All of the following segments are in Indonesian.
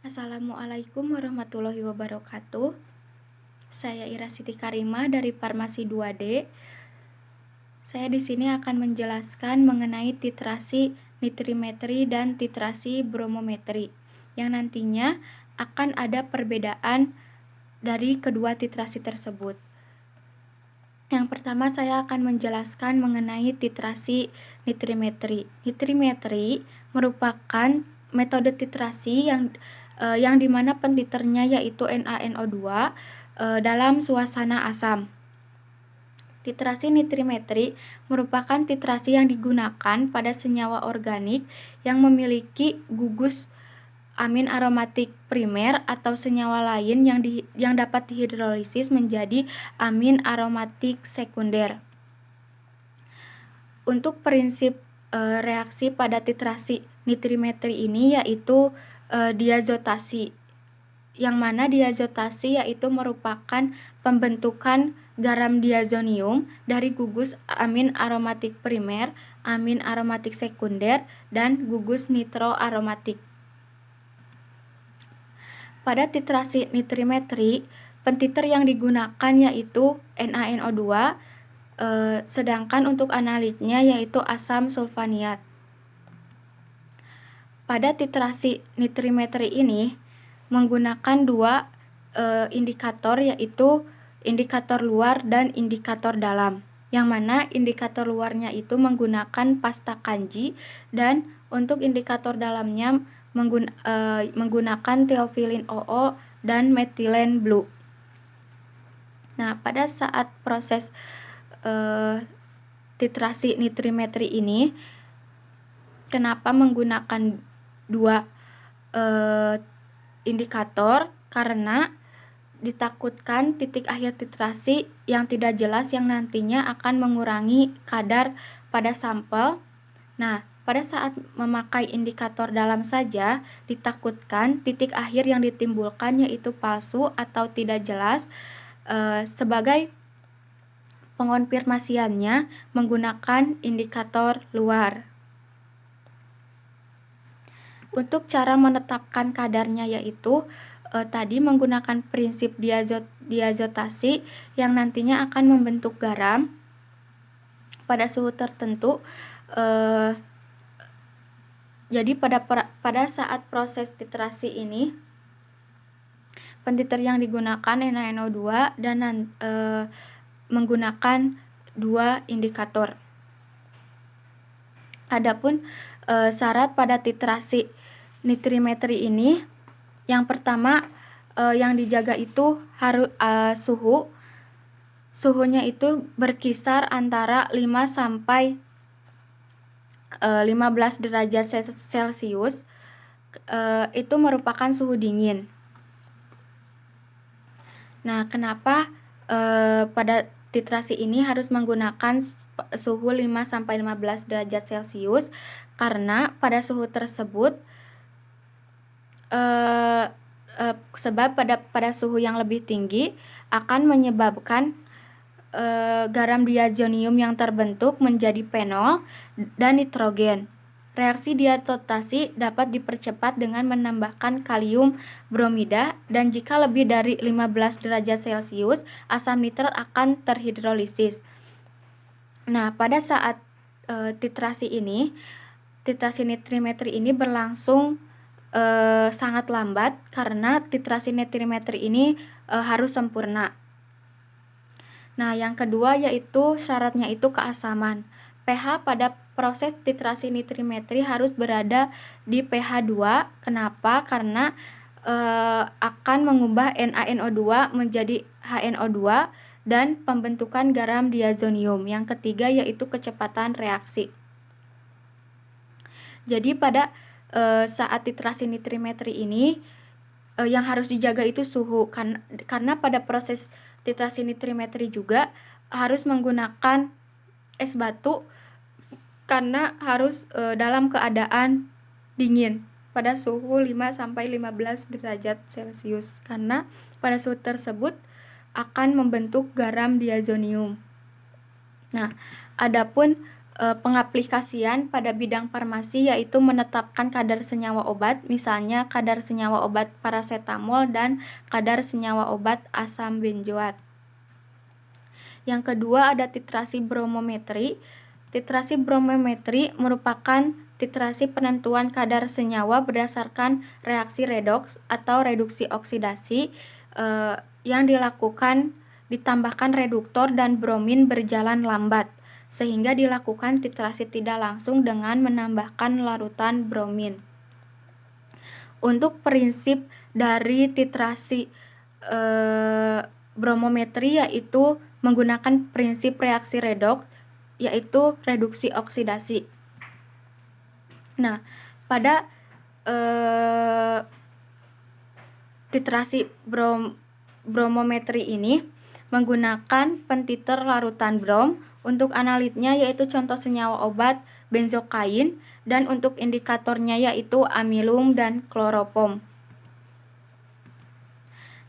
Assalamualaikum warahmatullahi wabarakatuh. Saya Ira Siti Karima dari Farmasi 2D. Saya di sini akan menjelaskan mengenai titrasi nitrimetri dan titrasi bromometri, yang nantinya akan ada perbedaan dari kedua titrasi tersebut. Yang pertama saya akan menjelaskan mengenai titrasi nitrimetri. Nitrimetri merupakan metode titrasi yang dimana pentiternya yaitu NaNO2 dalam suasana asam. Titrasi nitrimetri merupakan titrasi yang digunakan pada senyawa organik yang memiliki gugus amin aromatik primer atau senyawa lain yang dapat dihidrolisis menjadi amin aromatik sekunder. Untuk prinsip reaksi pada titrasi nitrimetri ini yaitu diazotasi, yang mana diazotasi yaitu merupakan pembentukan garam diazonium dari gugus amin aromatik primer, amin aromatik sekunder, dan gugus nitroaromatik. Pada titrasi nitrimetri, pentiter yang digunakan yaitu NaNO2, sedangkan untuk analitnya yaitu asam sulfaniat. Pada titrasi nitrimetri ini menggunakan dua indikator yaitu indikator luar dan indikator dalam, yang mana indikator luarnya itu menggunakan pasta kanji dan untuk indikator dalamnya menggunakan theophylline OO dan methylene blue. Nah, pada saat proses titrasi nitrimetri ini, kenapa menggunakan dua indikator? Karena ditakutkan titik akhir titrasi yang tidak jelas yang nantinya akan mengurangi kadar pada sampel. Nah, pada saat memakai indikator dalam saja, ditakutkan titik akhir yang ditimbulkan yaitu palsu atau tidak jelas. Sebagai pengonfirmasiannya menggunakan indikator luar. Untuk cara menetapkan kadarnya yaitu tadi menggunakan prinsip diazotasi yang nantinya akan membentuk garam pada suhu tertentu. Jadi pada saat proses titrasi ini, pentiter yang digunakan NaNO2 dan menggunakan dua indikator. Adapun syarat pada titrasi nitrimetri ini, yang pertama yang dijaga itu harus suhunya itu berkisar antara 5 sampai 15 derajat Celcius. Itu merupakan suhu dingin. Nah, kenapa pada titrasi ini harus menggunakan suhu 5 sampai 15 derajat Celcius? Karena pada suhu tersebut sebab pada suhu yang lebih tinggi akan menyebabkan garam diazonium yang terbentuk menjadi fenol dan nitrogen. Reaksi diazotasi dapat dipercepat dengan menambahkan kalium bromida, dan jika lebih dari 15 derajat Celcius, asam nitrat akan terhidrolisis. Nah, pada saat titrasi nitrimetri ini berlangsung sangat lambat karena titrasi nitrimetri ini harus sempurna. Nah, yang kedua yaitu syaratnya itu keasaman. pH pada proses titrasi nitrimetri harus berada di pH 2. Kenapa? Karena akan mengubah NaNO2 menjadi HNO2 dan pembentukan garam diazonium. Yang ketiga yaitu kecepatan reaksi. Jadi pada saat titrasi nitrimetri ini yang harus dijaga itu suhu, karena pada proses titrasi nitrimetri juga harus menggunakan es batu karena harus dalam keadaan dingin pada suhu 5 sampai 15 derajat Celcius, karena pada suhu tersebut akan membentuk garam diazonium. Nah, adapun pengaplikasian pada bidang farmasi yaitu menetapkan kadar senyawa obat, misalnya kadar senyawa obat parasetamol dan kadar senyawa obat asam benzoat. Yang kedua ada titrasi bromometri. Titrasi bromometri merupakan titrasi penentuan kadar senyawa berdasarkan reaksi redoks atau reduksi oksidasi yang dilakukan ditambahkan reduktor dan bromin berjalan lambat, sehingga dilakukan titrasi tidak langsung dengan menambahkan larutan bromin. Untuk prinsip dari titrasi bromometri yaitu menggunakan prinsip reaksi redoks, yaitu reduksi oksidasi. Nah, pada titrasi bromometri ini menggunakan pentiter larutan brom. Untuk analitnya yaitu contoh senyawa obat benzokain, dan untuk indikatornya yaitu amilum dan kloropom.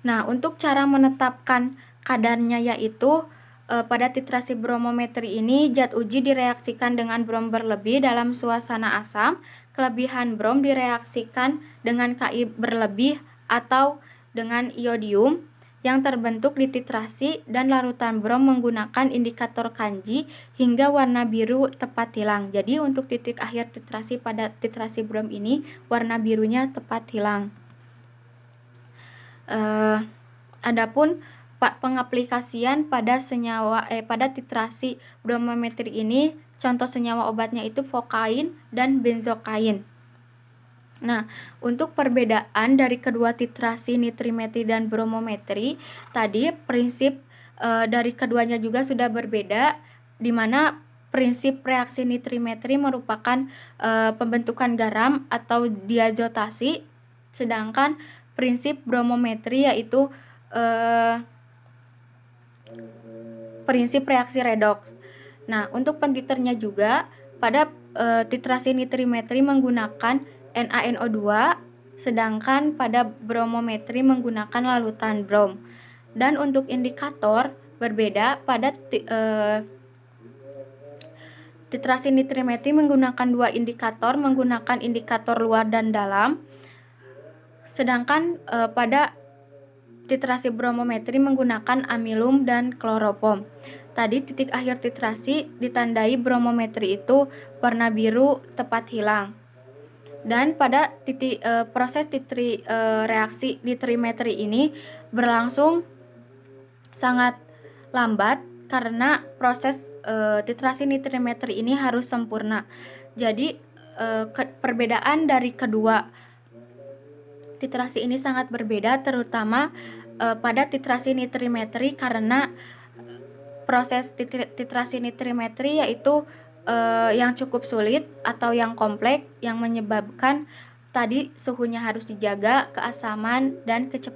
Nah, untuk cara menetapkan kadarnya yaitu pada titrasi bromometri ini zat uji direaksikan dengan brom berlebih dalam suasana asam, kelebihan brom direaksikan dengan Ki berlebih atau dengan iodium yang terbentuk di titrasi, dan larutan brom menggunakan indikator kanji hingga warna biru tepat hilang. Jadi untuk titik akhir titrasi pada titrasi brom ini warna birunya tepat hilang. Adapun pengaplikasian pada pada titrasi bromometri ini contoh senyawa obatnya itu fokain dan benzokain. Nah, untuk perbedaan dari kedua titrasi nitrimetri dan bromometri, tadi prinsip dari keduanya juga sudah berbeda, di mana prinsip reaksi nitrimetri merupakan pembentukan garam atau diazotasi, sedangkan prinsip bromometri yaitu prinsip reaksi redoks. Nah, untuk pentiternya juga pada titrasi nitrimetri menggunakan NaNO2, sedangkan pada bromometri menggunakan larutan brom. Dan untuk indikator berbeda, pada titrasi nitrimetri menggunakan dua indikator, menggunakan indikator luar dan dalam, sedangkan pada titrasi bromometri menggunakan amilum dan kloropom. Tadi titik akhir titrasi ditandai bromometri itu warna biru tepat hilang. Dan pada proses reaksi nitrimetri ini berlangsung sangat lambat karena proses titrasi nitrimetri ini harus sempurna. Jadi perbedaan dari kedua titrasi ini sangat berbeda, terutama pada titrasi nitrimetri karena proses titrasi nitrimetri yaitu yang cukup sulit atau yang kompleks, yang menyebabkan tadi suhunya harus dijaga, keasaman dan kecepatan